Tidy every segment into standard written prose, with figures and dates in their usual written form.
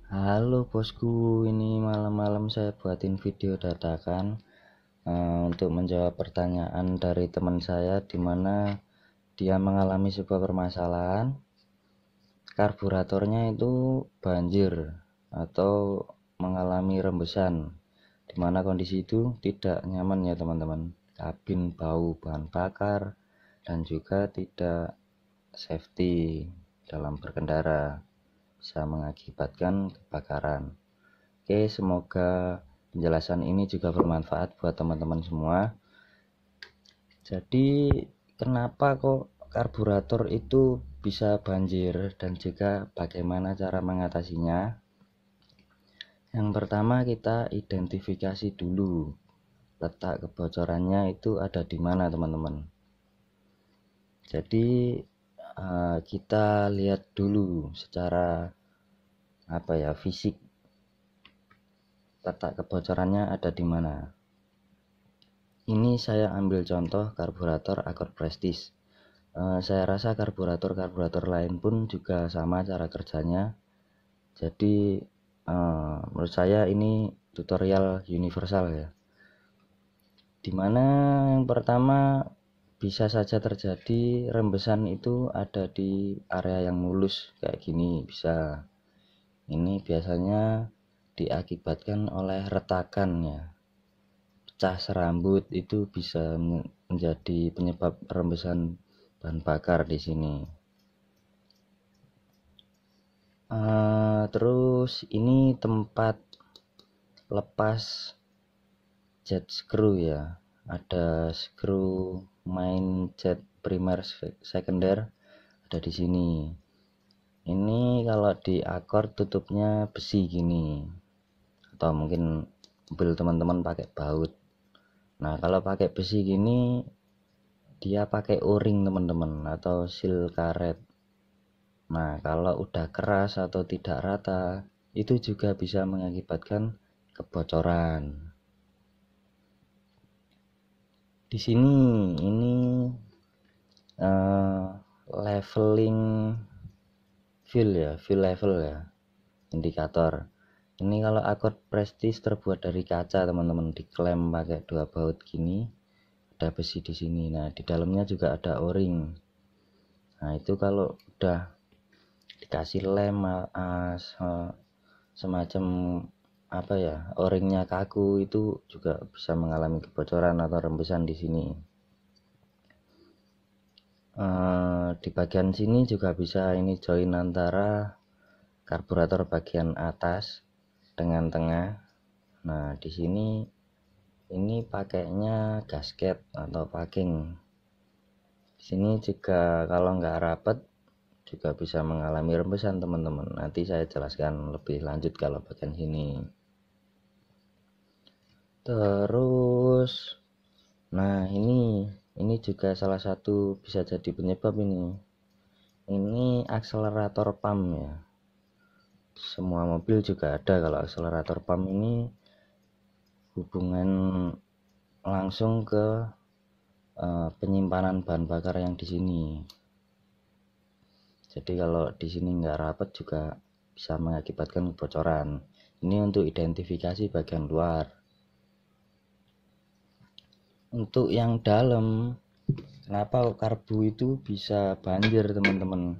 Halo bosku, ini malam-malam saya buatin video dadakan untuk menjawab pertanyaan dari teman saya di mana dia mengalami sebuah permasalahan karburatornya itu banjir atau mengalami rembesan, di mana kondisi itu tidak nyaman ya teman-teman. Kabin bau bahan bakar dan juga tidak safety dalam berkendara, bisa mengakibatkan kebakaran. Oke, semoga penjelasan ini juga bermanfaat buat teman-teman semua. Jadi, kenapa kok karburator itu bisa banjir dan juga bagaimana cara mengatasinya? Yang pertama, kita identifikasi dulu letak kebocorannya itu ada di mana, teman-teman. Jadi, kita lihat dulu secara fisik letak kebocorannya ada di mana. Ini saya ambil contoh karburator Accord Prestige. Saya rasa karburator lain pun juga sama cara kerjanya. Jadi menurut saya ini tutorial universal ya. Dimana yang pertama bisa saja terjadi rembesan itu ada di area yang mulus kayak gini bisa. Ini biasanya diakibatkan oleh retakan ya. Pecah serambut itu bisa menjadi penyebab rembesan bahan bakar di sini. Terus ini tempat lepas jet screw ya. Ada screw main jet primer sekunder ada di sini. Ini kalau di Accord tutupnya besi gini. Atau mungkin mobil teman-teman pakai baut. Nah, kalau pakai besi gini dia pakai o-ring teman-teman atau seal karet. Nah, kalau udah keras atau tidak rata, itu juga bisa mengakibatkan kebocoran. Di sini ini leveling fill level ya, indikator. Ini kalau Accord Prestige terbuat dari kaca teman-teman, diklem pakai 2 baut gini, ada besi di sini. Nah, di dalamnya juga ada o-ring. Nah, itu kalau udah dikasih lem semacam o-ringnya kaku, itu juga bisa mengalami kebocoran atau rembesan di sini. Di bagian sini juga bisa ini join antara karburator bagian atas dengan tengah. Nah, di sini ini pakainya gasket atau packing. Di sini juga kalau nggak rapat juga bisa mengalami rembesan teman-teman. Nanti saya jelaskan lebih lanjut kalau bagian sini. Terus, nah ini juga salah satu bisa jadi penyebab ini. Ini akselerator pump ya. Semua mobil juga ada kalau akselerator pump ini hubungan langsung ke penyimpanan bahan bakar yang di sini. Jadi kalau di sini nggak rapat juga bisa mengakibatkan kebocoran. Ini untuk identifikasi bagian luar. Untuk yang dalam, kenapa karbu itu bisa banjir teman-teman?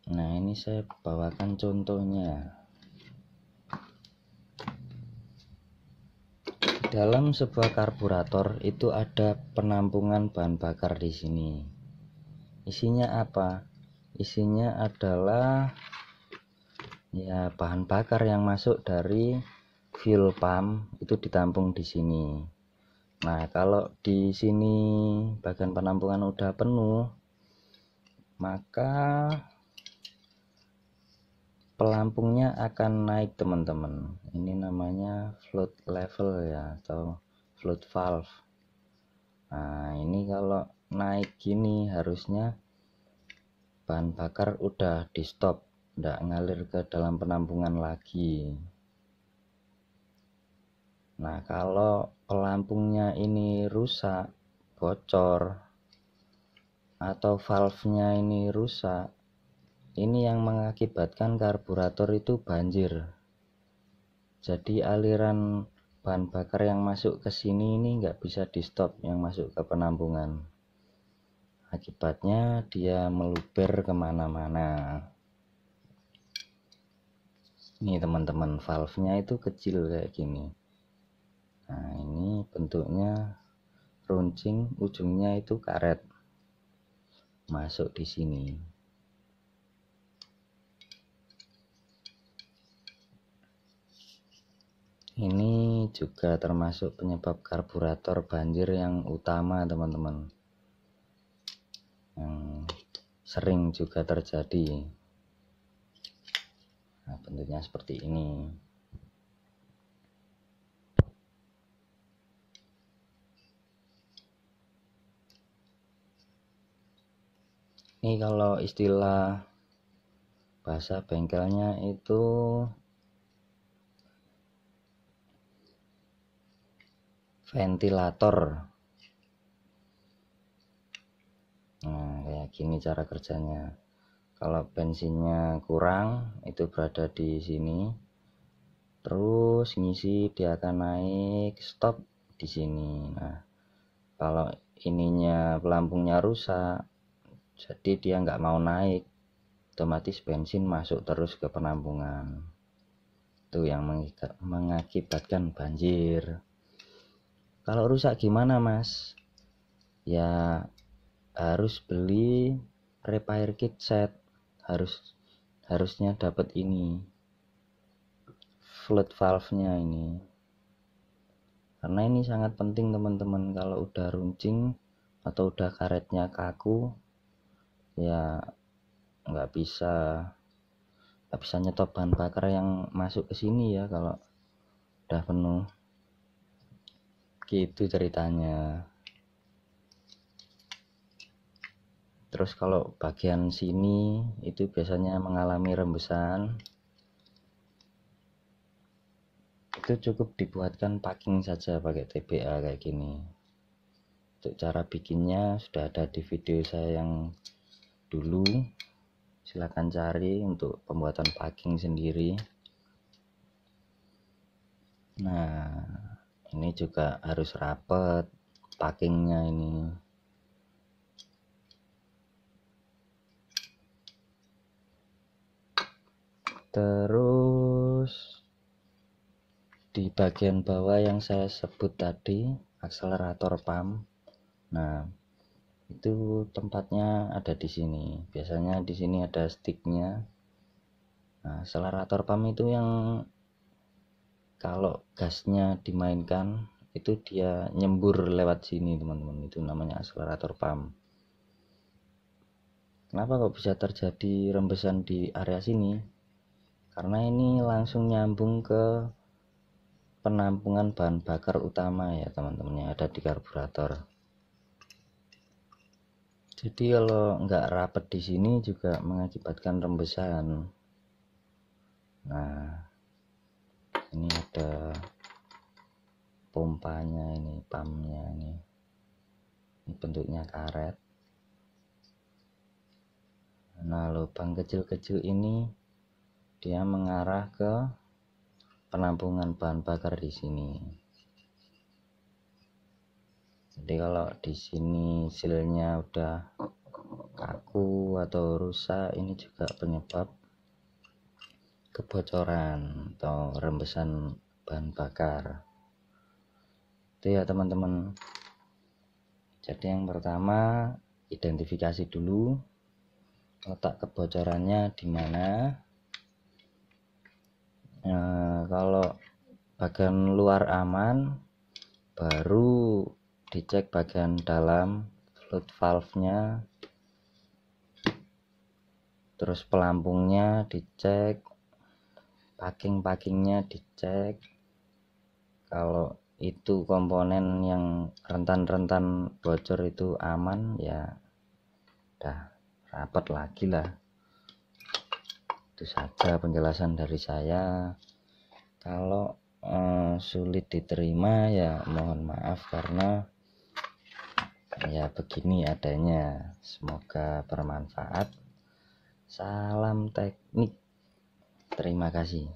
Nah, ini saya bawakan contohnya. Dalam sebuah karburator itu ada penampungan bahan bakar di sini. Isinya apa? Isinya adalah ya bahan bakar yang masuk dari fuel pump itu ditampung di sini. Nah, kalau di sini bagian penampungan udah penuh, maka pelampungnya akan naik teman-teman. Ini namanya float level ya atau float valve. Nah, ini kalau naik gini harusnya bahan bakar udah di stop, nggak ngalir ke dalam penampungan lagi. Nah, kalau pelampungnya ini rusak, bocor, atau valve-nya ini rusak, ini yang mengakibatkan karburator itu banjir. Jadi aliran bahan bakar yang masuk ke sini ini nggak bisa di stop, yang masuk ke penampungan. Akibatnya dia meluber kemana-mana. Ini teman-teman, valve-nya itu kecil kayak gini. Nah ini bentuknya runcing, ujungnya itu karet masuk di sini. Ini juga termasuk penyebab karburator banjir yang utama teman-teman, yang sering juga terjadi. Nah bentuknya seperti ini. Ini kalau istilah bahasa bengkelnya itu ventilator. Nah kayak gini cara kerjanya. Kalau bensinnya kurang itu berada di sini, terus ngisi dia akan naik, stop di sini. Nah kalau ininya pelampungnya rusak, jadi dia nggak mau naik, otomatis bensin masuk terus ke penampungan. Itu yang mengakibatkan banjir. Kalau rusak gimana mas? Ya harus beli repair kit set, harusnya dapat ini float valve-nya ini, karena ini sangat penting teman-teman. Kalau udah runcing atau udah karetnya kaku, ya nggak bisa nyetop bahan bakar yang masuk ke sini ya kalau udah penuh. Gitu ceritanya. Terus kalau bagian sini itu biasanya mengalami rembesan, itu cukup dibuatkan packing saja pakai TBA kayak gini. Untuk cara bikinnya sudah ada di video saya yang dulu, silahkan cari untuk pembuatan packing sendiri. Nah ini juga harus rapet packingnya ini. Terus di bagian bawah yang saya sebut tadi, akselerator pump. Nah itu tempatnya ada di sini. Biasanya di sini ada sticknya. Nah akselerator pump itu yang kalau gasnya dimainkan itu dia nyembur lewat sini teman-teman, itu namanya akselerator pump. Kenapa kok bisa terjadi rembesan di area sini? Karena ini langsung nyambung ke penampungan bahan bakar utama ya teman-teman, yang ada di karburator. Jadi kalau nggak rapet di sini juga mengakibatkan rembesan. Nah ini ada pompanya, ini pumpnya, ini bentuknya karet. Nah lubang kecil-kecil ini dia mengarah ke penampungan bahan bakar di sini. Jadi kalau di sini silnya udah kaku atau rusak, ini juga penyebab kebocoran atau rembesan bahan bakar. Itu ya teman-teman. Jadi yang pertama identifikasi dulu letak kebocorannya di mana. Kalau bagian luar aman, baru dicek bagian dalam float valve-nya, terus pelampungnya dicek, packingnya dicek. Kalau itu komponen yang rentan bocor itu aman, ya udah rapat lagi lah. Itu saja penjelasan dari saya. Kalau sulit diterima ya mohon maaf, karena ya begini adanya. Semoga bermanfaat. Salam teknik. Terima kasih.